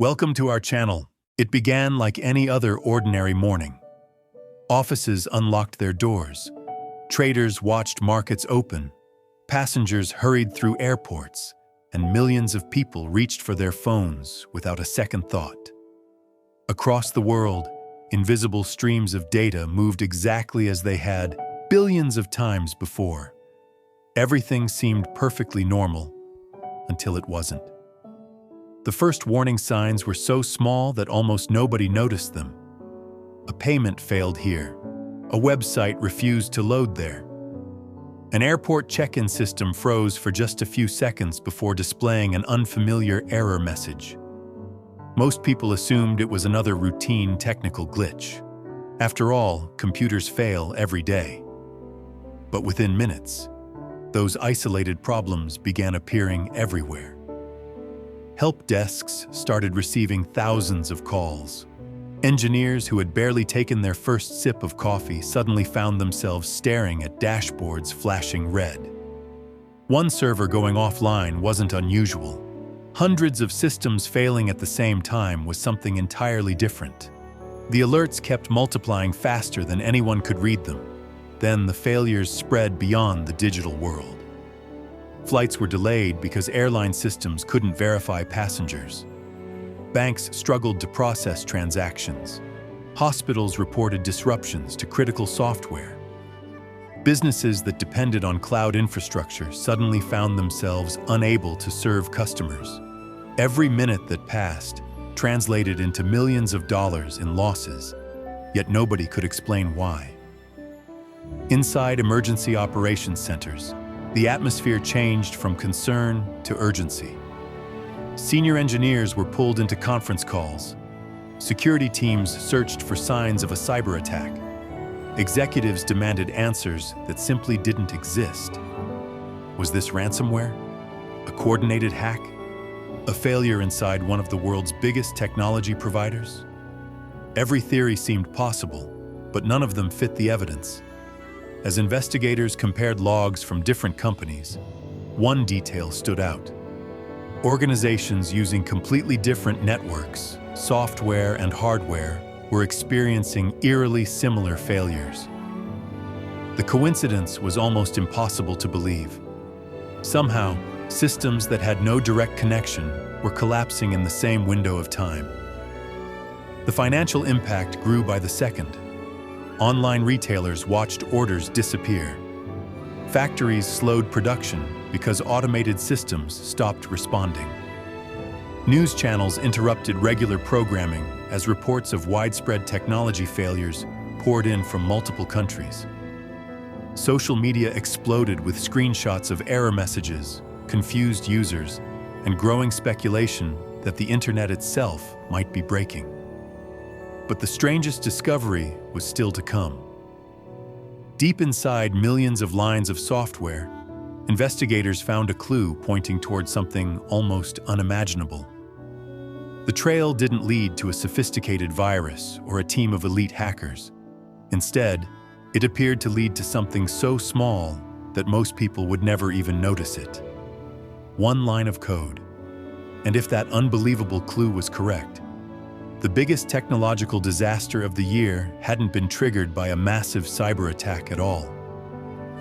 Welcome to our channel. It began like any other ordinary morning. Offices unlocked their doors. Traders watched markets open. Passengers hurried through airports, and millions of people reached for their phones without a second thought. Across the world, invisible streams of data moved exactly as they had billions of times before. Everything seemed perfectly normal until it wasn't. The first warning signs were so small that almost nobody noticed them. A payment failed here. A website refused to load there. An airport check-in system froze for just a few seconds before displaying an unfamiliar error message. Most people assumed it was another routine technical glitch. After all, computers fail every day. But within minutes, those isolated problems began appearing everywhere. Help desks started receiving thousands of calls. Engineers who had barely taken their first sip of coffee suddenly found themselves staring at dashboards flashing red. One server going offline wasn't unusual. Hundreds of systems failing at the same time was something entirely different. The alerts kept multiplying faster than anyone could read them. Then the failures spread beyond the digital world. Flights were delayed because airline systems couldn't verify passengers. Banks struggled to process transactions. Hospitals reported disruptions to critical software. Businesses that depended on cloud infrastructure suddenly found themselves unable to serve customers. Every minute that passed translated into millions of dollars in losses, yet nobody could explain why. Inside emergency operations centers, the atmosphere changed from concern to urgency. Senior engineers were pulled into conference calls. Security teams searched for signs of a cyber attack. Executives demanded answers that simply didn't exist. Was this ransomware? A coordinated hack? A failure inside one of the world's biggest technology providers? Every theory seemed possible, but none of them fit the evidence. As investigators compared logs from different companies, one detail stood out. Organizations using completely different networks, software, and hardware were experiencing eerily similar failures. The coincidence was almost impossible to believe. Somehow, systems that had no direct connection were collapsing in the same window of time. The financial impact grew by the second. Online retailers watched orders disappear. Factories slowed production because automated systems stopped responding. News channels interrupted regular programming as reports of widespread technology failures poured in from multiple countries. Social media exploded with screenshots of error messages, confused users, and growing speculation that the internet itself might be breaking. But the strangest discovery was still to come. Deep inside millions of lines of software, investigators found a clue pointing towards something almost unimaginable. The trail didn't lead to a sophisticated virus or a team of elite hackers. Instead, it appeared to lead to something so small that most people would never even notice it. One line of code. And if that unbelievable clue was correct, the biggest technological disaster of the year hadn't been triggered by a massive cyber attack at all.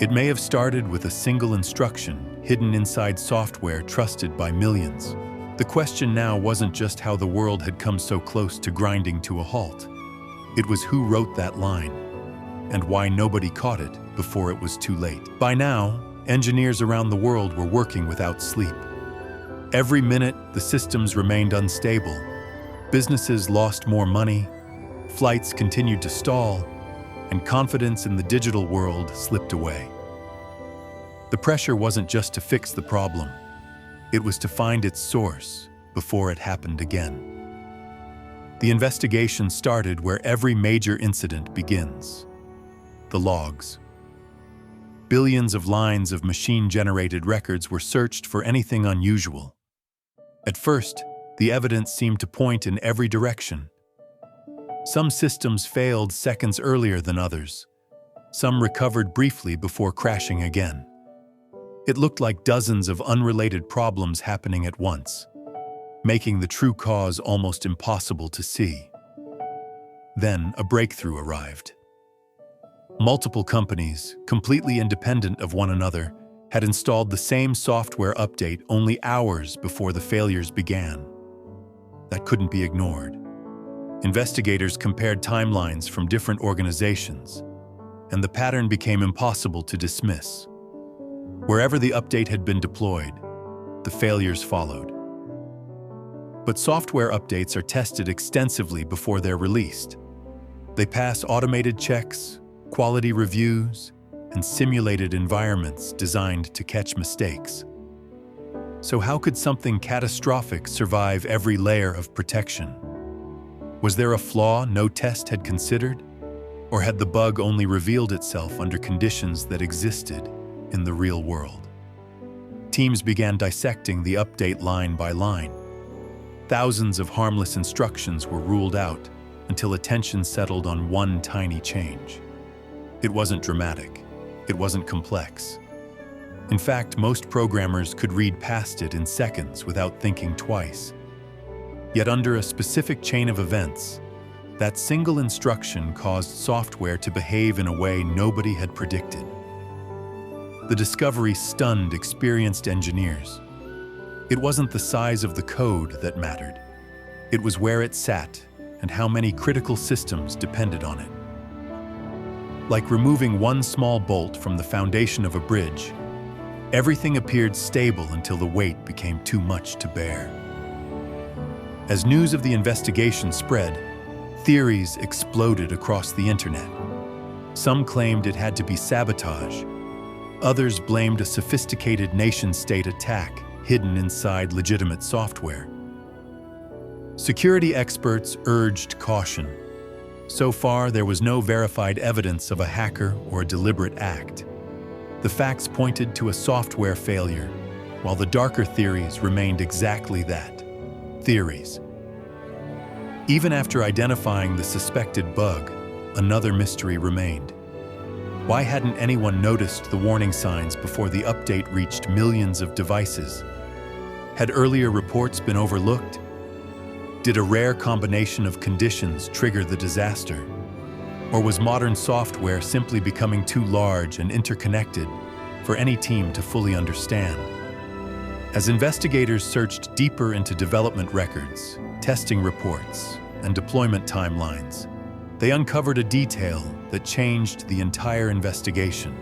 It may have started with a single instruction hidden inside software trusted by millions. The question now wasn't just how the world had come so close to grinding to a halt. It was who wrote that line, and why nobody caught it before it was too late. By now, engineers around the world were working without sleep. Every minute, the systems remained unstable. Businesses lost more money, flights continued to stall, and confidence in the digital world slipped away. The pressure wasn't just to fix the problem. It was to find its source before it happened again. The investigation started where every major incident begins: the logs. Billions of lines of machine-generated records were searched for anything unusual. At first, the evidence seemed to point in every direction. Some systems failed seconds earlier than others. Some recovered briefly before crashing again. It looked like dozens of unrelated problems happening at once. making the true cause almost impossible to see. Then a breakthrough arrived. Multiple companies, completely independent of one another, had installed the same software update only hours before the failures began. That couldn't be ignored. Investigators compared timelines from different organizations, and the pattern became impossible to dismiss. Wherever the update had been deployed, the failures followed. But software updates are tested extensively before they're released. They pass automated checks, quality reviews, and simulated environments designed to catch mistakes. So how could something catastrophic survive every layer of protection? Was there a flaw no test had considered? Or had the bug only revealed itself under conditions that existed in the real world? Teams began dissecting the update line by line. Thousands of harmless instructions were ruled out until attention settled on one tiny change. It wasn't dramatic. It wasn't complex. In fact, most programmers could read past it in seconds without thinking twice. Yet under a specific chain of events, that single instruction caused software to behave in a way nobody had predicted. The discovery stunned experienced engineers. It wasn't the size of the code that mattered. It was where it sat and how many critical systems depended on it. Like removing one small bolt from the foundation of a bridge, everything appeared stable until the weight became too much to bear. As news of the investigation spread, theories exploded across the internet. Some claimed it had to be sabotage. Others blamed a sophisticated nation-state attack hidden inside legitimate software. Security experts urged caution. So far, there was no verified evidence of a hacker or a deliberate act. The facts pointed to a software failure, while the darker theories remained exactly that: theories. Even after identifying the suspected bug, another mystery remained. Why hadn't anyone noticed the warning signs before the update reached millions of devices? Had earlier reports been overlooked? Did a rare combination of conditions trigger the disaster? Or was modern software simply becoming too large and interconnected for any team to fully understand? As investigators searched deeper into development records, testing reports, and deployment timelines, they uncovered a detail that changed the entire investigation.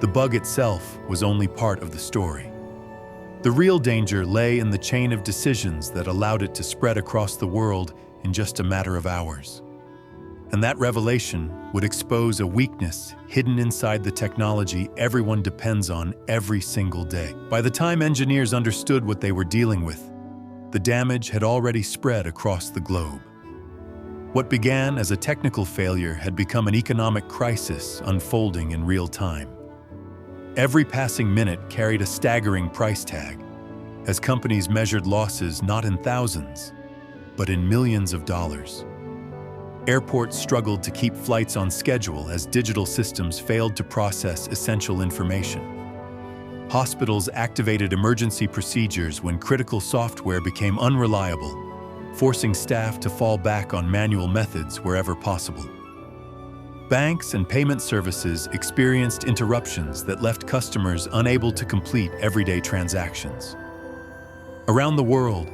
The bug itself was only part of the story. The real danger lay in the chain of decisions that allowed it to spread across the world in just a matter of hours. And that revelation would expose a weakness hidden inside the technology everyone depends on every single day. By the time engineers understood what they were dealing with, the damage had already spread across the globe. What began as a technical failure had become an economic crisis unfolding in real time. Every passing minute carried a staggering price tag, as companies measured losses not in thousands, but in millions of dollars. Airports struggled to keep flights on schedule as digital systems failed to process essential information. Hospitals activated emergency procedures when critical software became unreliable, forcing staff to fall back on manual methods wherever possible. Banks and payment services experienced interruptions that left customers unable to complete everyday transactions. Around the world,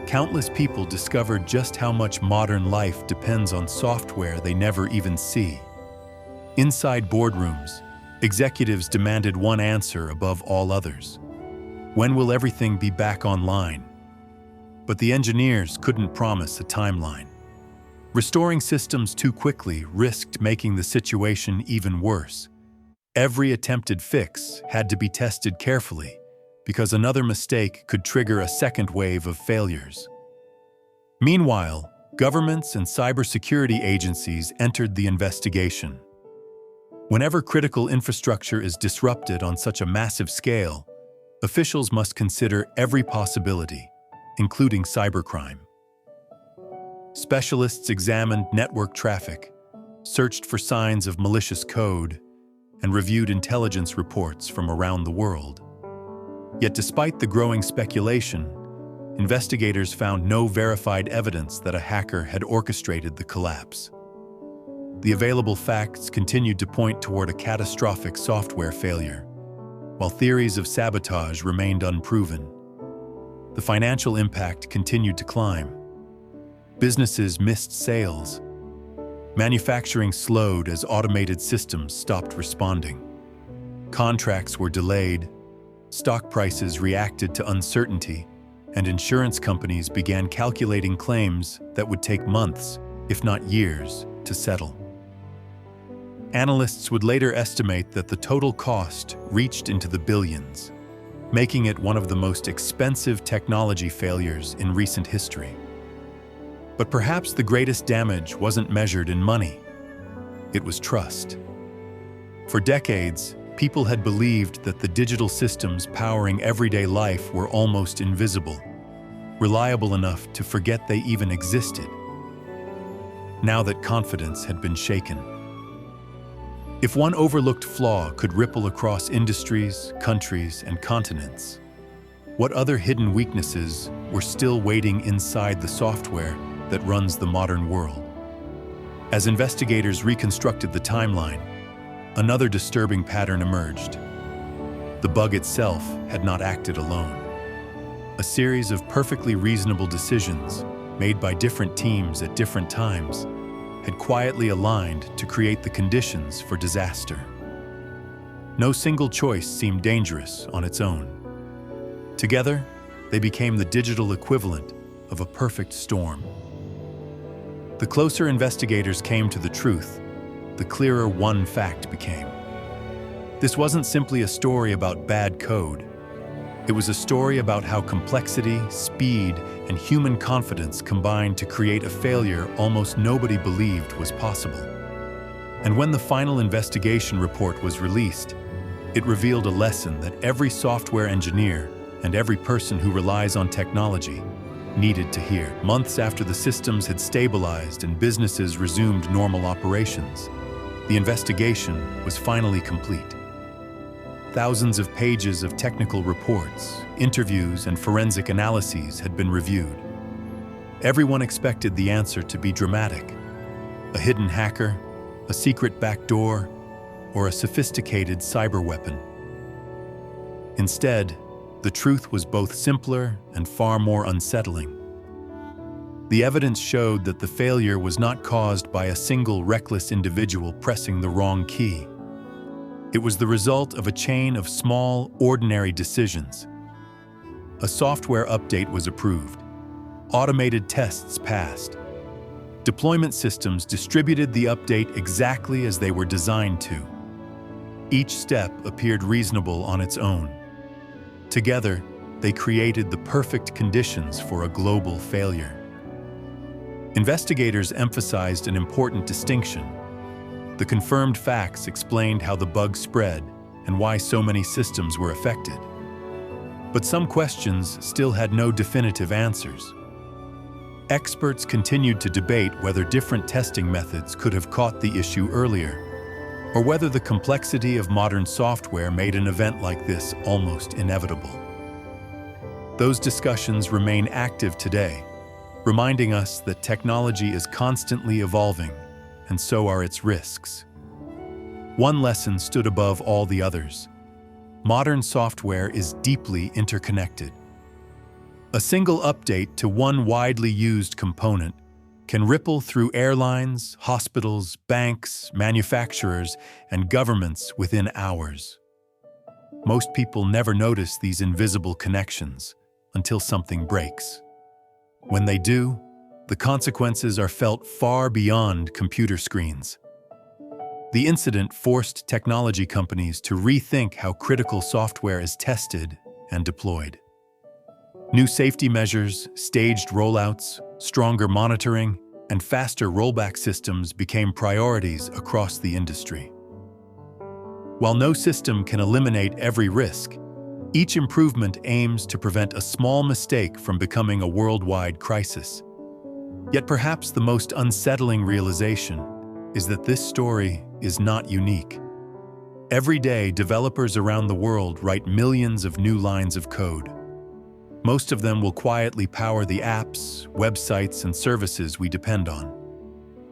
countless people discovered just how much modern life depends on software they never even see. Inside boardrooms, executives demanded one answer above all others: when will everything be back online? But the engineers couldn't promise a timeline. Restoring systems too quickly risked making the situation even worse. Every attempted fix had to be tested carefully, because another mistake could trigger a second wave of failures. Meanwhile, governments and cybersecurity agencies entered the investigation. Whenever critical infrastructure is disrupted on such a massive scale, officials must consider every possibility, including cybercrime. Specialists examined network traffic, searched for signs of malicious code, and reviewed intelligence reports from around the world. Yet despite the growing speculation, investigators found no verified evidence that a hacker had orchestrated the collapse. The available facts continued to point toward a catastrophic software failure, while theories of sabotage remained unproven. The financial impact continued to climb. Businesses missed sales. Manufacturing slowed as automated systems stopped responding. Contracts were delayed, stock prices reacted to uncertainty, and insurance companies began calculating claims that would take months, if not years, to settle. Analysts would later estimate that the total cost reached into the billions, making it one of the most expensive technology failures in recent history. But perhaps the greatest damage wasn't measured in money. It was trust. For decades, people had believed that the digital systems powering everyday life were almost invisible, reliable enough to forget they even existed. Now that confidence had been shaken. If one overlooked flaw could ripple across industries, countries, and continents, what other hidden weaknesses were still waiting inside the software that runs the modern world? As investigators reconstructed the timeline, another disturbing pattern emerged. The bug itself had not acted alone. A series of perfectly reasonable decisions, made by different teams at different times, had quietly aligned to create the conditions for disaster. No single choice seemed dangerous on its own. Together, they became the digital equivalent of a perfect storm. The closer investigators came to the truth, the clearer one fact became. This wasn't simply a story about bad code. It was a story about how complexity, speed, and human confidence combined to create a failure almost nobody believed was possible. And when the final investigation report was released, it revealed a lesson that every software engineer and every person who relies on technology needed to hear. Months after the systems had stabilized and businesses resumed normal operations, the investigation was finally complete. Thousands of pages of technical reports, interviews, and forensic analyses had been reviewed. Everyone expected the answer to be dramatic: a hidden hacker, a secret backdoor, or a sophisticated cyber weapon. Instead, the truth was both simpler and far more unsettling. The evidence showed that the failure was not caused by a single reckless individual pressing the wrong key. It was the result of a chain of small, ordinary decisions. A software update was approved. Automated tests passed. Deployment systems distributed the update exactly as they were designed to. Each step appeared reasonable on its own. Together, they created the perfect conditions for a global failure. Investigators emphasized an important distinction. The confirmed facts explained how the bug spread and why so many systems were affected. But some questions still had no definitive answers. Experts continued to debate whether different testing methods could have caught the issue earlier, or whether the complexity of modern software made an event like this almost inevitable. Those discussions remain active today, reminding us that technology is constantly evolving, and so are its risks. One lesson stood above all the others. Modern software is deeply interconnected. A single update to one widely used component can ripple through airlines, hospitals, banks, manufacturers, and governments within hours. Most people never notice these invisible connections until something breaks. When they do, the consequences are felt far beyond computer screens. The incident forced technology companies to rethink how critical software is tested and deployed. New safety measures, staged rollouts, stronger monitoring, and faster rollback systems became priorities across the industry. While no system can eliminate every risk, each improvement aims to prevent a small mistake from becoming a worldwide crisis. Yet perhaps the most unsettling realization is that this story is not unique. Every day, developers around the world write millions of new lines of code. Most of them will quietly power the apps, websites, and services we depend on.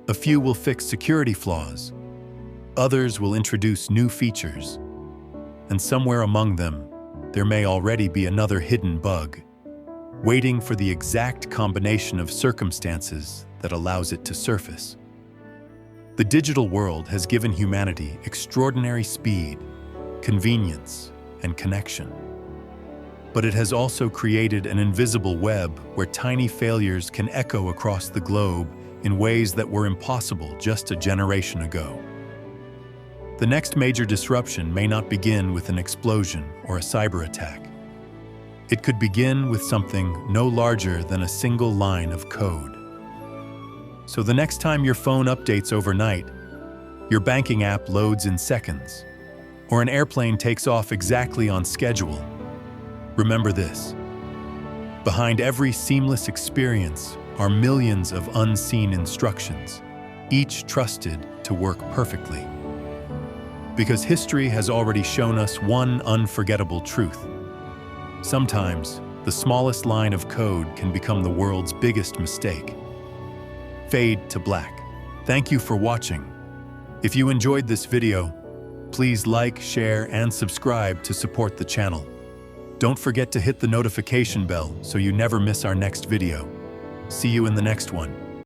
A few will fix security flaws. Others will introduce new features. And somewhere among them, there may already be another hidden bug, waiting for the exact combination of circumstances that allows it to surface. The digital world has given humanity extraordinary speed, convenience, and connection. But it has also created an invisible web where tiny failures can echo across the globe in ways that were impossible just a generation ago. The next major disruption may not begin with an explosion or a cyber attack. It could begin with something no larger than a single line of code. So the next time your phone updates overnight, your banking app loads in seconds, or an airplane takes off exactly on schedule, remember this: behind every seamless experience are millions of unseen instructions, each trusted to work perfectly. Because history has already shown us one unforgettable truth. Sometimes, the smallest line of code can become the world's biggest mistake. Fade to black. Thank you for watching. If you enjoyed this video, please like, share, and subscribe to support the channel. Don't forget to hit the notification bell so you never miss our next video. See you in the next one.